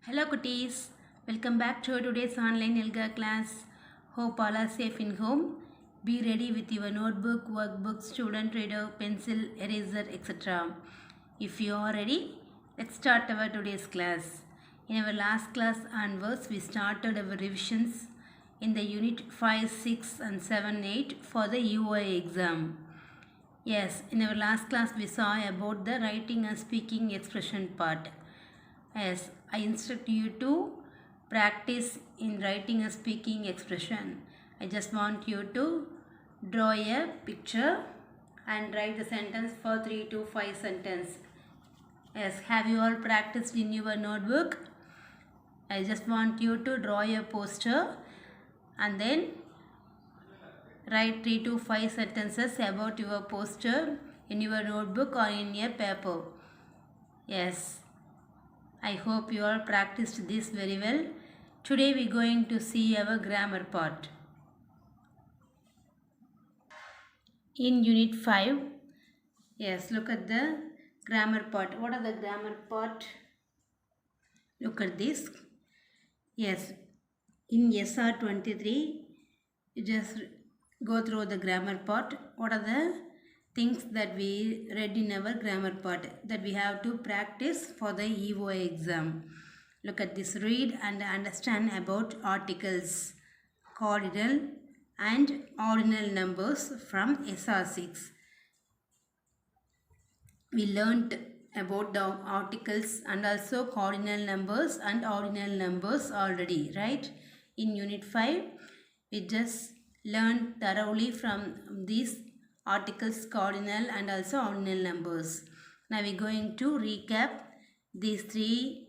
Hello cuties, welcome back to today's online Elga class. Hope all are safe in home. Be ready with your notebook, workbook, student reader, pencil, eraser, etc. If you are ready, let's start our today's class. In our last class onwards, we started our revisions in the unit 5, 6 and 7, 8 for the UI exam. Yes, in our last class we saw about the writing and speaking expression part. Yes, I instruct you to practice in writing and speaking expression. I just want you to draw a picture and write the sentence for 3 to 5 sentences. Yes, have you all practiced in your notebook? I just want you to draw a poster and then write 3 to 5 sentences about your poster in your notebook or in a paper. Yes, I hope you all practiced this very well. Today we are going to see our grammar part. In unit 5, yes, look at the grammar part. What are the grammar part? Look at this. Yes, in SR 23, you just go through the grammar part. What are the things that we read in our grammar part that we have to practice for the EOI exam? Look at this. Read and understand about articles, cardinal and ordinal numbers from SR6. We learnt about the articles and also cardinal numbers and ordinal numbers already, right? In unit 5, we just learned thoroughly from these articles, cardinal and also ordinal numbers. Now we are going to recap these three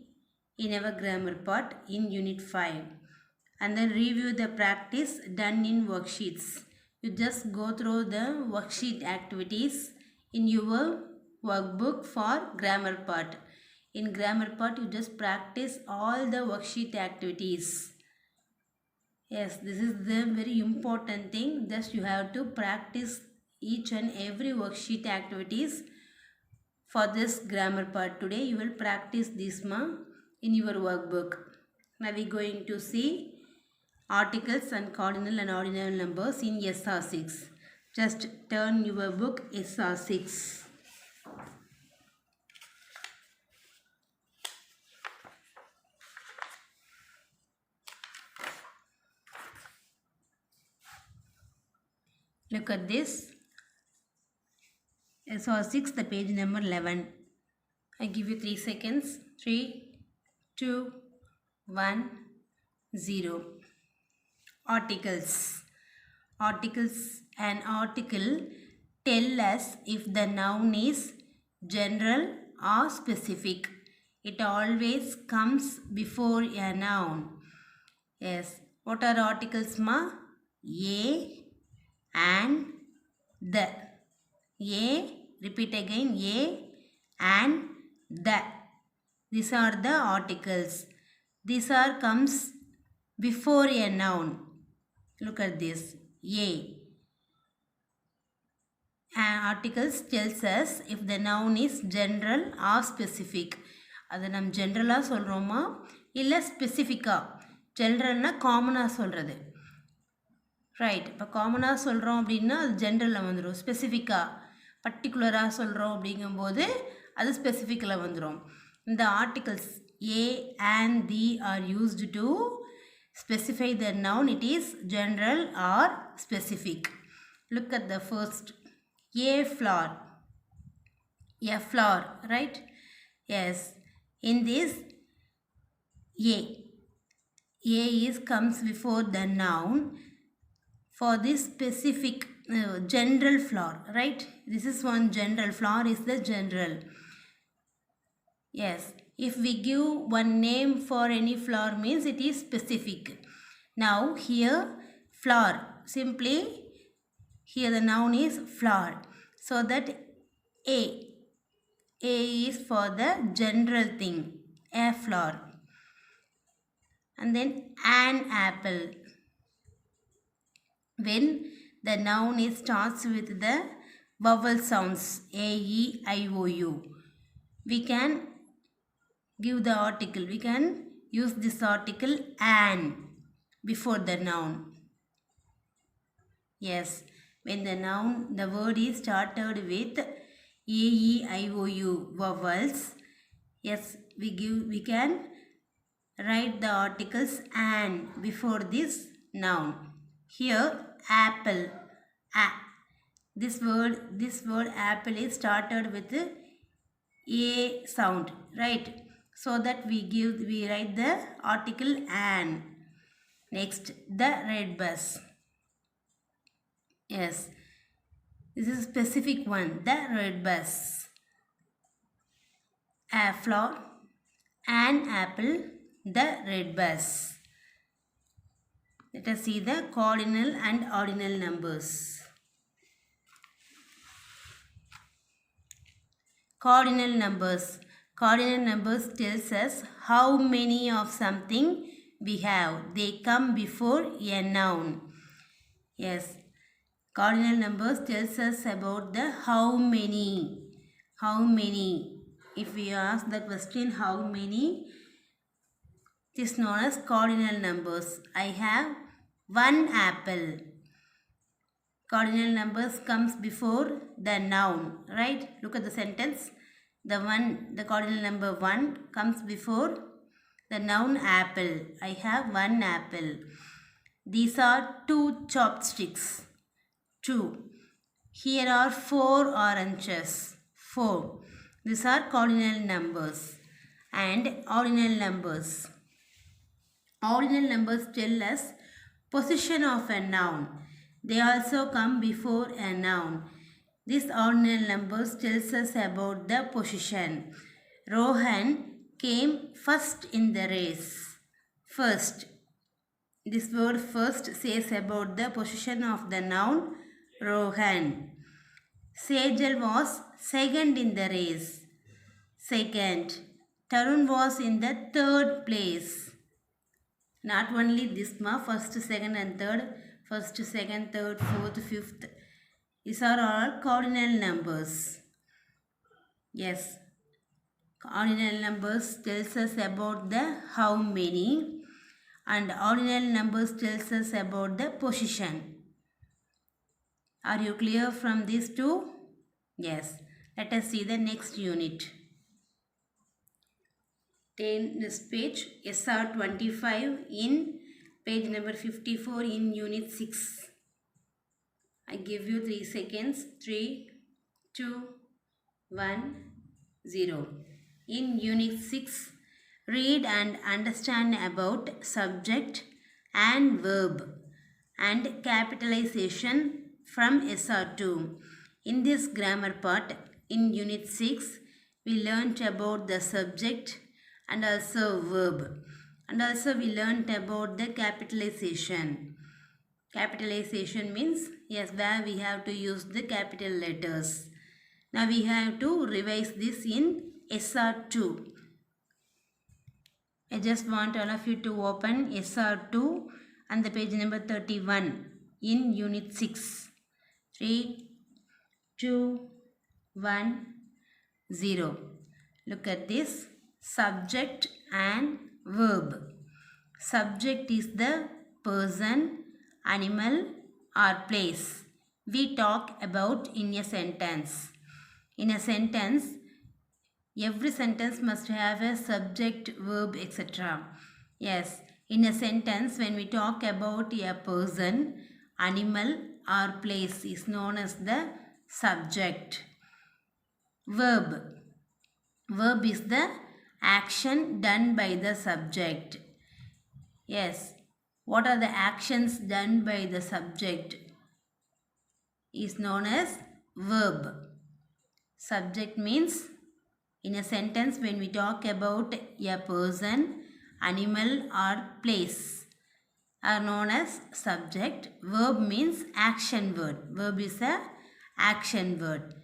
in our grammar part in unit 5 and then review the practice done in worksheets. You just go through the worksheet activities in your workbook for grammar part. In grammar part, you just practice all the worksheet activities. Yes, this is the very important thing. Just you have to practice each and every worksheet activities for this grammar part. Today you will practice this in your workbook. Now we are going to see articles and cardinal and ordinal numbers in SR6. Just turn your book SR6. Look at this. SR6, the page number 11. I give you 3 seconds. 3, 2, 1, 0. Articles. Articles. An article tell us if the noun is general or specific. It always comes before a noun. Yes. What are articles, ma? A and the. A, repeat again, A and the. These are the articles. These are comes before a noun. Look at this. A. Articles tells us if the noun is general or specific. அது நம்ம ஜென்ரலாக சொல்கிறோமா இல்லை ஸ்பெசிஃபிக்காக. ஜென்ரல்னால் காமனாக சொல்கிறது. Right. இப்போ காமனாக சொல்கிறோம் அப்படின்னா அது ஜென்ரலில் வந்துடும். ஸ்பெசிஃபிக்காக பர்டிகுலராக சொல்கிறோம் அப்படிங்கும்போது அது ஸ்பெசிஃபிக்கில் வந்துடும். இந்த articles A and they are used to specify the noun. It is general or specific. Look at the first. A flower. A flower, right? Yes. In this, A. A is comes before the noun for this specific general flower, right? This is one general. Flower is the general. Yes. If we give one name for any flower means it is specific. Now here flower, simply here the noun is flower. So that A is for the general thing, a flower. And then an apple. When the noun is starts with the vowel sounds A, E, I, O, U, we can give the article. We can use this article an before the noun. Yes, when the word is started with a, e, I, o, u vowels. Yes, we can write the articles an before this noun. Here, apple. This word apple is started with a sound, right? So that we write the article an. Next, the red bus. Yes, this is a specific one. The red bus. A flower, an apple, the red bus. Let us see the cardinal and ordinal numbers. Cardinal numbers. Cardinal numbers tells us how many of something we have. They come before a noun. Yes. Cardinal numbers tells us about the how many. How many. If we ask the question how many, it is known as cardinal numbers. I have one apple. Cardinal numbers comes before the noun, right? Look at the sentence. The cardinal number 1 comes before the noun apple. I have one apple. These are 2 chopsticks. 2. Here are 4 oranges. 4. These are cardinal numbers. And ordinal numbers. Ordinal numbers tell us position of a noun. They also come before a noun. This ordinal numbers tells us about the position. Rohan came first in the race. First. This word first says about the position of the noun Rohan. Sejal was second in the race. Second. Tarun was in the third place. Not only this first, second and third. First, second, third, fourth, fifth. These are all cardinal numbers. Yes. Ordinal numbers tells us about the how many. And ordinal numbers tells us about the position. Are you clear from these two? Yes. Let us see the next unit. Take this page SR 25 in page number 54 in unit 6. I give you 3 seconds. 3, 2, 1, 0. In unit 6, read and understand about subject and verb and capitalization from SR2. In this grammar part, in unit 6, we learnt about the subject and also verb. And also we learnt about the capitalization. Capitalization means, yes, where we have to use the capital letters. Now we have to revise this in SR2. I just want all of you to open SR2 and the page number 31 in unit 6. 3, 2, 1, 0. Look at this. Subject and verb. Subject is the person, animal or place we talk about in a sentence. In a sentence, every sentence must have a subject, verb, etc. Yes, in a sentence, when we talk about a person, animal or place is known as the subject. Verb. Verb is the action done by the subject. Yes, what are the actions done by the subject is known as verb. Subject means in a sentence when we talk about a person, animal or place are known as subject. Verb means action word. Verb is a action word.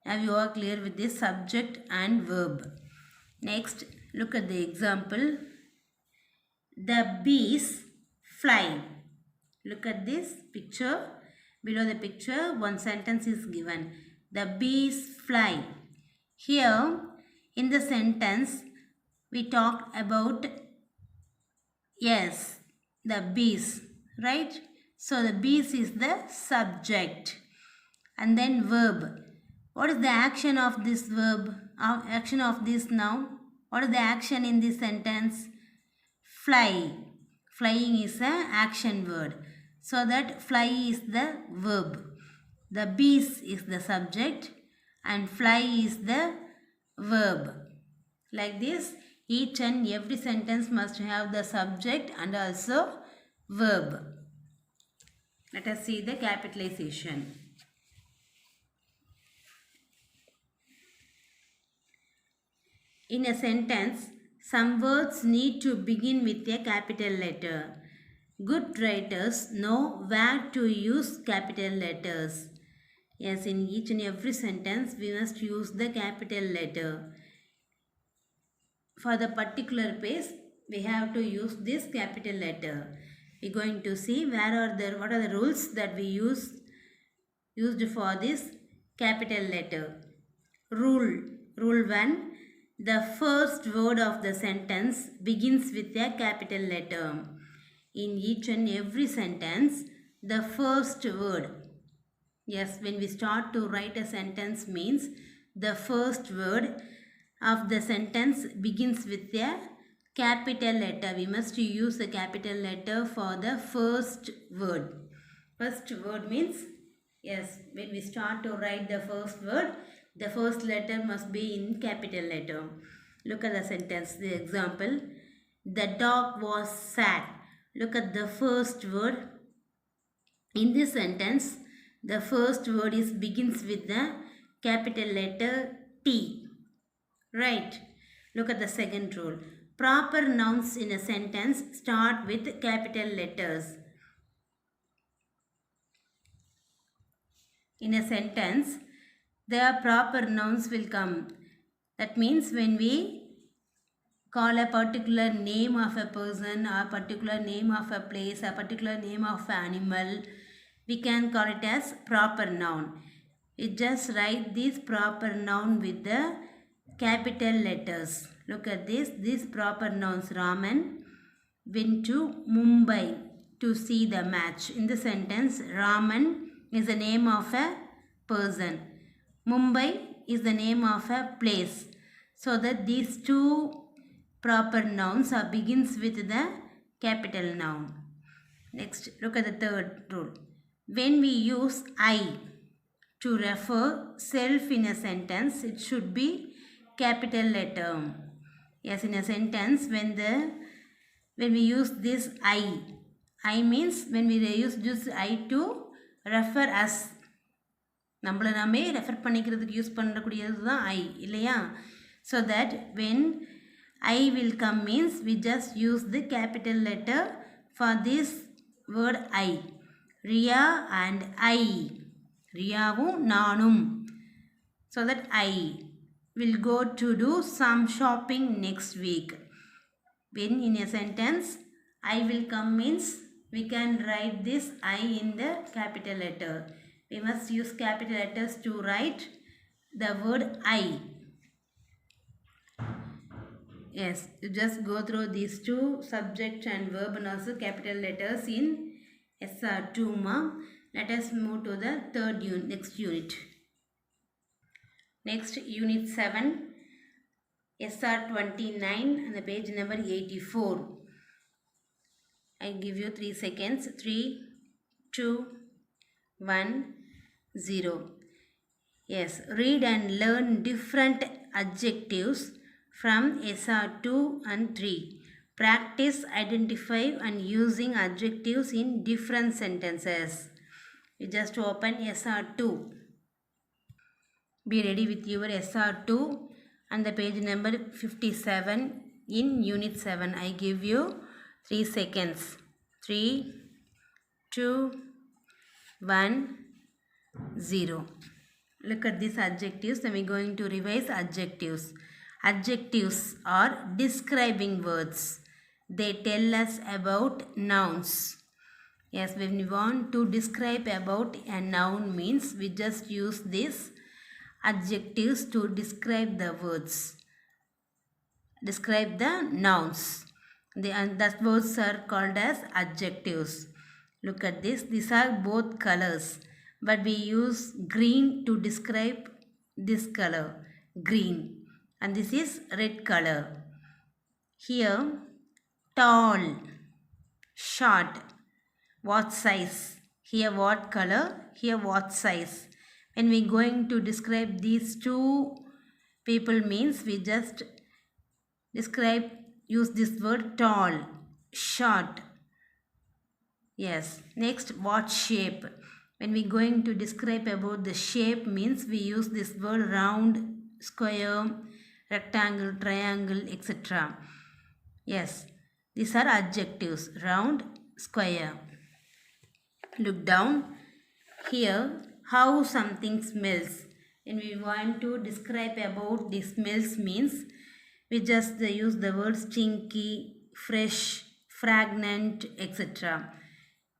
Now you are clear with this subject and verb. Next, look at the example. The bees fly. Look at this picture. Below the picture, one sentence is given. The bees fly. Here, in the sentence, we talked about Yes, the bees, right? So the bees is the subject. And then verb. What is the action of this verb? Action of this noun? What is the action in this sentence? Fly. Flying is an action word. So that fly is the verb. The bees is the subject and fly is the verb. Like this, each and every sentence must have the subject and also verb. Let us see the capitalization. In a sentence, some words need to begin with a capital letter. Good writers know where to use capital letters. Yes, in each and every sentence, we must use the capital letter. For the particular place, we have to use this capital letter. We are going to see what are the rules that we used for this capital letter. Rule 1. The first word of the sentence begins with a capital letter. In each and every sentence, the first word. Yes, when we start to write a sentence means the first word of the sentence begins with a capital letter. We must use a capital letter for the first word. First word means, yes, when we start to write the first word, the first letter must be in capital letter. Look at the sentence, the example. The dog was sad. Look at the first word. In this sentence, the first word begins with the capital letter T. Right. Look at the second rule. Proper nouns in a sentence start with capital letters. In a sentence, the proper nouns will come. That means when we call a particular name of a person, or particular name of a place, a particular name of an animal, we can call it as proper noun. We just write this proper noun with the capital letters. Look at this. These proper nouns. Raman went to Mumbai to see the match. In the sentence, Raman is the name of a person. Mumbai is the name of a place. So that these two proper nouns begins with the capital noun. Next, look at the third rule. When we use I to refer self in a sentence, it should be capital letter. Yes, in a sentence, when we use this I means when we use this I to refer us. நம்மளை நாமே refer பண்ணிக்கிறதுக்கு use பண்ணக்கூடியது தான் ஐ இல்லையா? So that when I will come means we just use the capital letter for this word I. Riya and I. Riyaவும் நானும். So that I will go to do some shopping next week. When in a sentence I will come means we can write this I in the capital letter. We must use capital letters to write the word I. Yes, you just go through these two, subject and verb, and also capital letters in SR2 ma'am. Let us move to the next unit. Next, unit 7, SR29 and the page number 84. I give you 3 seconds. 3, 2, 1, 0. Yes, read and learn different adjectives from SR2 and 3. Practice identify and using adjectives in different sentences. You just open SR2. Be ready with your SR2 and the page number 57 in unit 7. I give you 3 seconds. 3, 2, 1, 0. Look at these adjectives. Then we are going to revise adjectives. Adjectives are describing words. They tell us about nouns. Yes, when we want to describe about a noun means we just use these adjectives to describe the words. Describe the nouns. And that words are called as adjectives. Look at this. These are both colors, but we use green to describe this color, green, and this is red color. Here, tall, short, what size? Here what color? Here what size? When we going to describe these two people means we just use this word tall, short. Yes. Next, what shape? When we going to describe about the shape means we use this word round, square, rectangle, triangle, etc. Yes. These are adjectives. Round, square. Look down. Here, how something smells. When we want to describe about the smells means we just use the word stinky, fresh, fragrant, etc.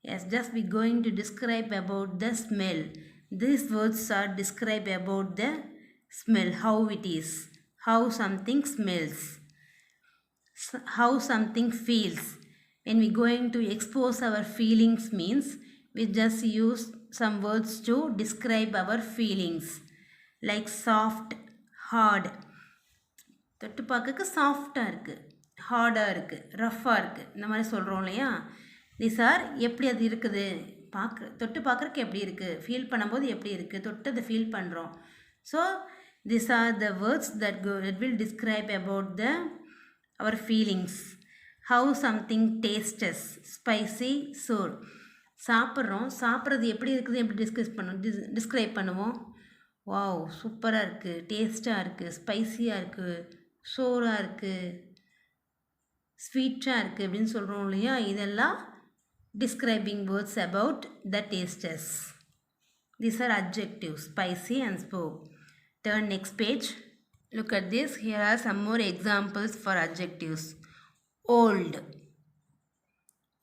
Yes, just we going to describe about the smell. These words are describe about the smell, how it is, how something smells, how something feels. When we going to expose our feelings means we just use some words to describe our feelings like soft, hard. தொட்டு பார்க்க சாஃப்டாக இருக்குது, ஹார்டாக இருக்குது, ரஃப்பாக இருக்குது, இந்த மாதிரி சொல்கிறோம் இல்லையா. தீஸ் ஆர் எப்படி அது இருக்குது, தொட்டு பார்க்குறக்கு எப்படி இருக்குது, ஃபீல் பண்ணும்போது எப்படி இருக்குது, தொட்டு அதை ஃபீல் பண்ணுறோம். So these are the words that will describe about our feelings. How something tastes, spicy, sour. சாப்பிட்றது எப்படி இருக்குது, எப்படி டிஸ்கிரைப் பண்ணுவோம். வாவ், சூப்பராக இருக்குது, டேஸ்ட்டாக இருக்குது, ஸ்பைஸியாக இருக்குது, சோராக இருக்குது, ஸ்வீட்டாக இருக்குது அப்படின்னு சொல்கிறோம் இல்லையா. இதெல்லாம் describing words about the tastes. These are adjectives, spicy and sour. Turn next page. Look at this. Here are some more examples for adjectives. Old,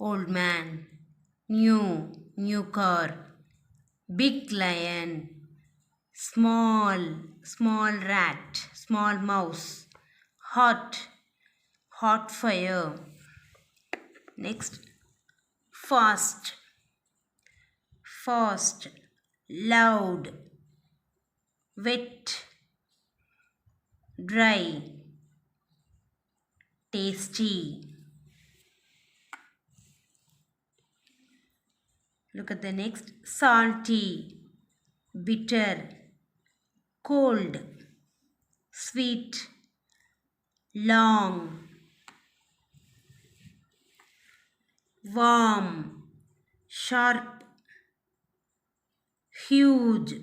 old man. New, new car. Big lion. Small, small rat, small mouse. Hot, hot fire. Next, fast, fast, loud, wet, dry, tasty. Look at the next. Salty, bitter, cold, sweet, long, warm, sharp, huge.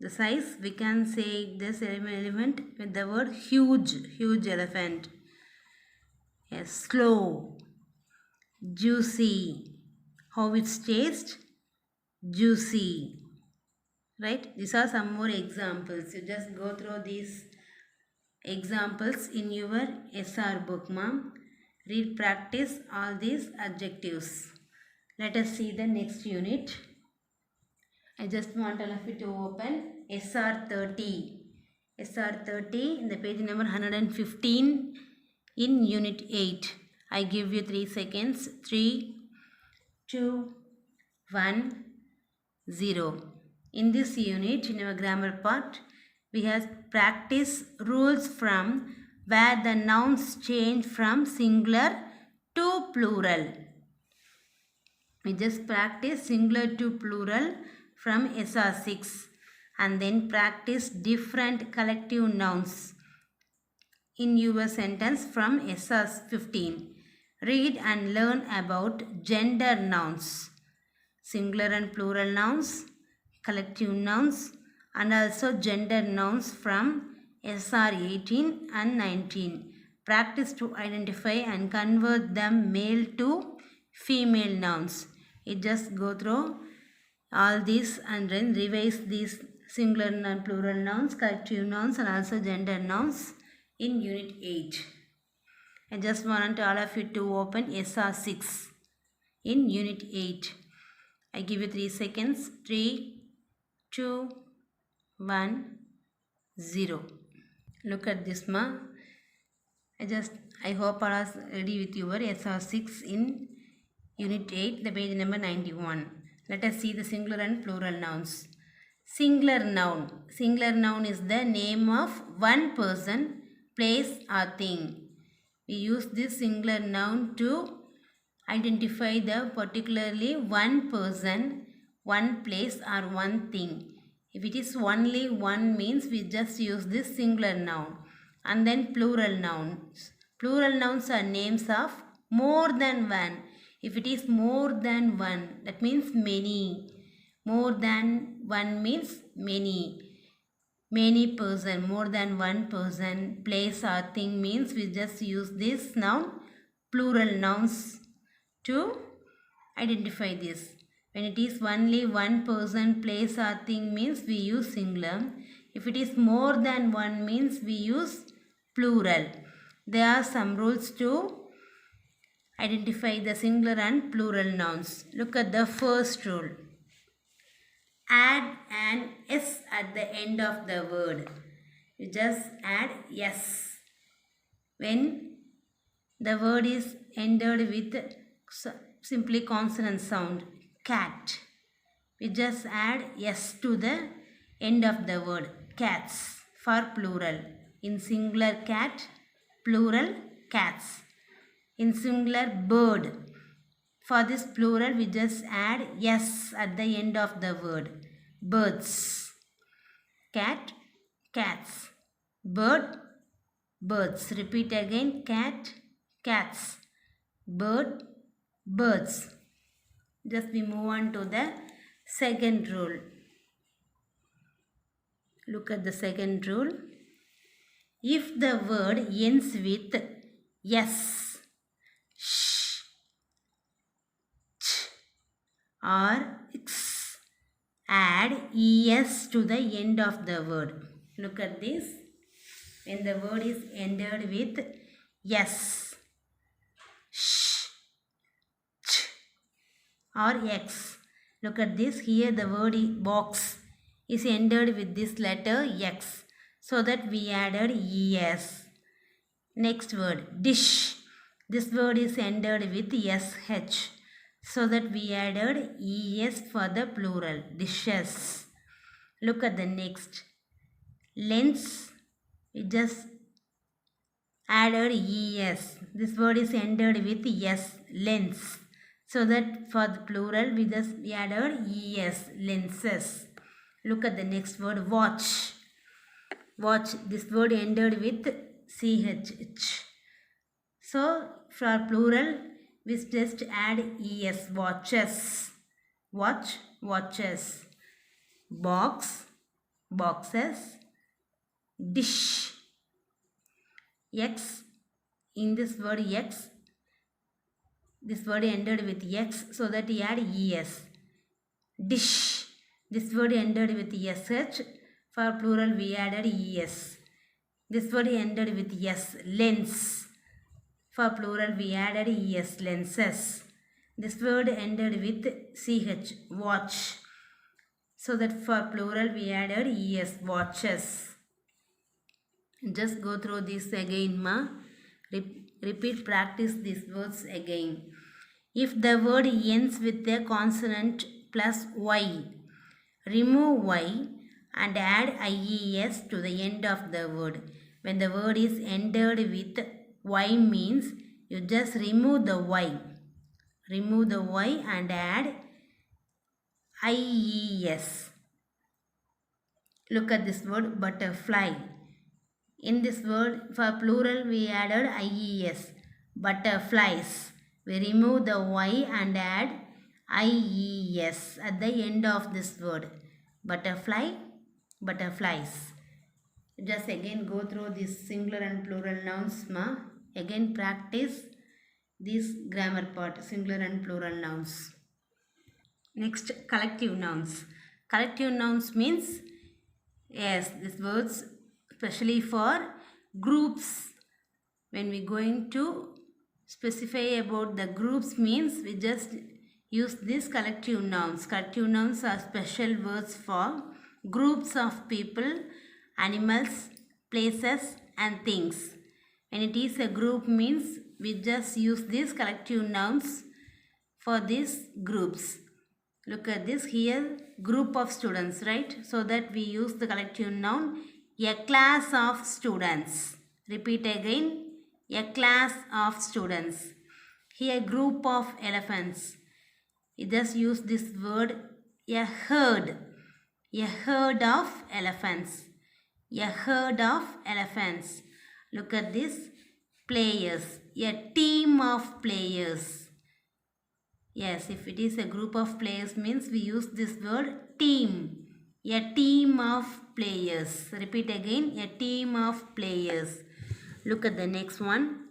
The size we can say this element with the word huge, huge elephant. Yes, slow, juicy. How it tastes? Juicy. Right? These are some more examples. You just go through these examples in your SR book, ma'am. Read, practice all these adjectives. Let us see the next unit. I just want all of you to open SR 30. SR 30 in the page number 115 in unit 8. I give you 3 seconds. 3, 2, 1, 0. In this unit, in our grammar part, we have practice rules from where the nouns change from singular to plural. We just practice singular to plural from SR 6 and then practice different collective nouns in your sentence from SR 15. Read and learn about gender nouns, singular and plural nouns, collective nouns, and also gender nouns from SR 18 and 19. Practice to identify and convert them male to female nouns. You just go through all these and then revise these singular and plural nouns, collective nouns, and also gender nouns in unit 8. I just want all of you to open SR 6 in unit 8. I give you 3 seconds. 3, 2, 1, 0. Look at this, ma. I just I hope all are ready with your SR6 in Unit 8, the page number 91. Let us see the singular and plural nouns. Singular noun. Singular noun is the name of one person, place or thing. We use this singular noun to identify the particularly one person, one place or one thing. If it is only one means we just use this singular noun. And then plural nouns. Plural nouns are names of more than one. If it is more than one, that means many. More than one means many. Many person, more than one person, place or thing means we just use this noun, plural nouns, to identify this. When it is only one person, place or thing means we use singular. If it is more than one means we use plural. There are some rules to identify the singular and plural nouns. Look at the first rule. Add an S at the end of the word. You just add S. When the word is ended with simply consonant sound, cat, we just add S to the end of the word, cats, for plural. In singular cat, plural cats. In singular bird, for this plural we just add S at the end of the word, birds. Cat, cats. Bird, birds. Repeat again, cat, cats. Bird, birds. Just we move on to the second rule. Look at the second rule. If the word ends with S, sh, ch, or x, add es to the end of the word. Look at this. When the word is ended with S, sh, ch, or x. Look at this. Here the word box is ended with this letter X, so that we added es. Next word, dish. This word is ended with sh, so that we added es for the plural, dishes. Look at the next. Lens, we just added es. This word is ended with s, lens. So that for the plural we just added es, lenses. Look at the next word, watch. Watch, this word ended with ch. So for plural we just add es, watches. Watch, watches. Box, boxes. Dish, x. In this word x, this word ended with x, so that we add es. Dish, this word ended with sh, for plural we added es. This word ended with s, lens. For plural we added es, lenses. This word ended with ch, watch. So that for plural we added es, watches. Just go through this again, ma. Repeat, practice these words again. If the word ends with a consonant plus y, remove y and add ies to the end of the word. When the word is ended with y means you just remove the y. Remove the y and add ies. Look at this word, butterfly. In this word, for plural we added ies, butterflies. We remove the y and add ies at the end of this word, butterfly, butterflies. Just again go through this singular and plural nouns, ma. Again practice this grammar part, singular and plural nouns. Next, collective nouns. Collective nouns means, yes, these words especially for groups. When we going to specify about the groups means we just use these collective nouns. Collective nouns are special words for groups of people, animals, places and things. When it is a group means we just use these collective nouns for these groups. Look at this here, group of students, right? So that we use the collective noun, a class of students. Repeat again, a class of students. Here, group of elephants. You just use this word, a herd of elephants. A herd of elephants. Look at this, players, a team of players. Yes, if it is a group of players means we use this word team. A team of players. Repeat again, a team of players. Look at the next one.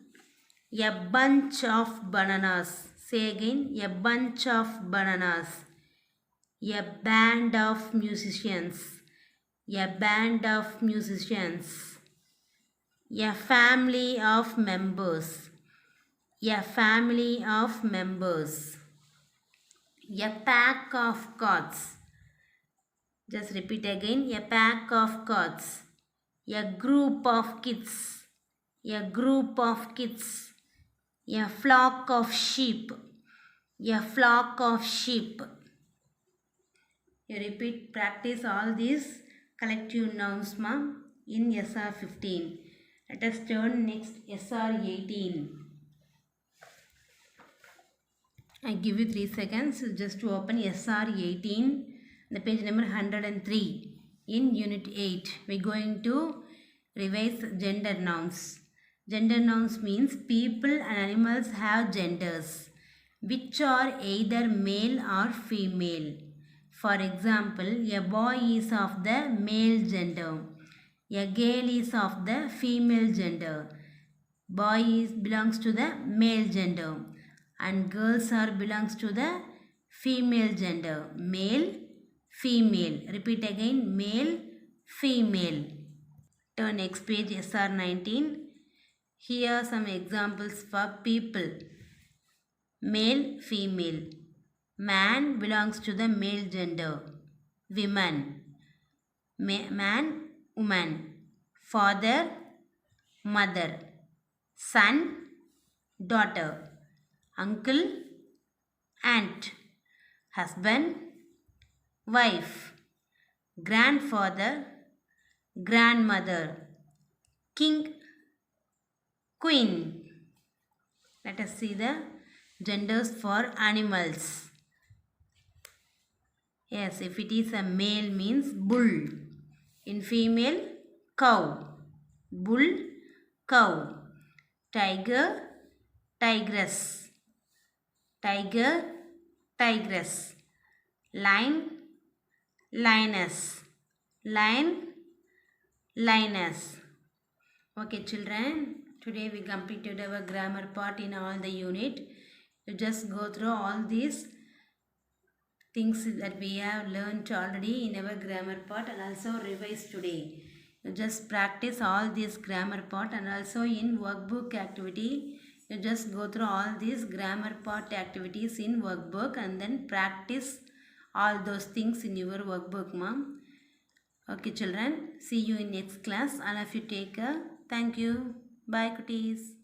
A bunch of bananas. Say again, a bunch of bananas. A band of musicians. A band of musicians. A family of members. A family of members. A pack of cards. Just repeat again, a pack of cards. A group of kids. A group of kids. A flock of sheep. A flock of sheep. You repeat, practice all these collective nouns in SR 15. Let us turn next SR 18. I give you 3 seconds just to open SR 18, the page number 103 in Unit 8. We are going to revise gender nouns. Gender nouns means people and animals have genders, which are either male or female. For example, a boy is of the male gender. A girl is of the female gender. Boy belongs to the male gender. And girls belongs to the female gender. Male, female. Repeat again, male, female. Turn next page, SR 19. Here are some examples for people. Male, female. Man belongs to the male gender. Women. Man, woman. Father, mother. Son, daughter. Uncle, aunt. Husband, wife. Grandfather, grandmother. King, queen. Let us see the genders for animals. Yes, if it is a male means bull. In female, cow. Bull, cow. Tiger, tigress. Tiger, tigress. Lion, lioness. Lion, lioness. Okay children, today we completed our grammar part in all the unit. You just go through all these things that we have learned already in our grammar part and also revise today. You just practice all this grammar part and also in workbook activity. You just go through all these grammar part activities in workbook and then practice all those things in your workbook, ma'am. Okay children, see you in next class. All of you take care. Thank you. Bye cuties.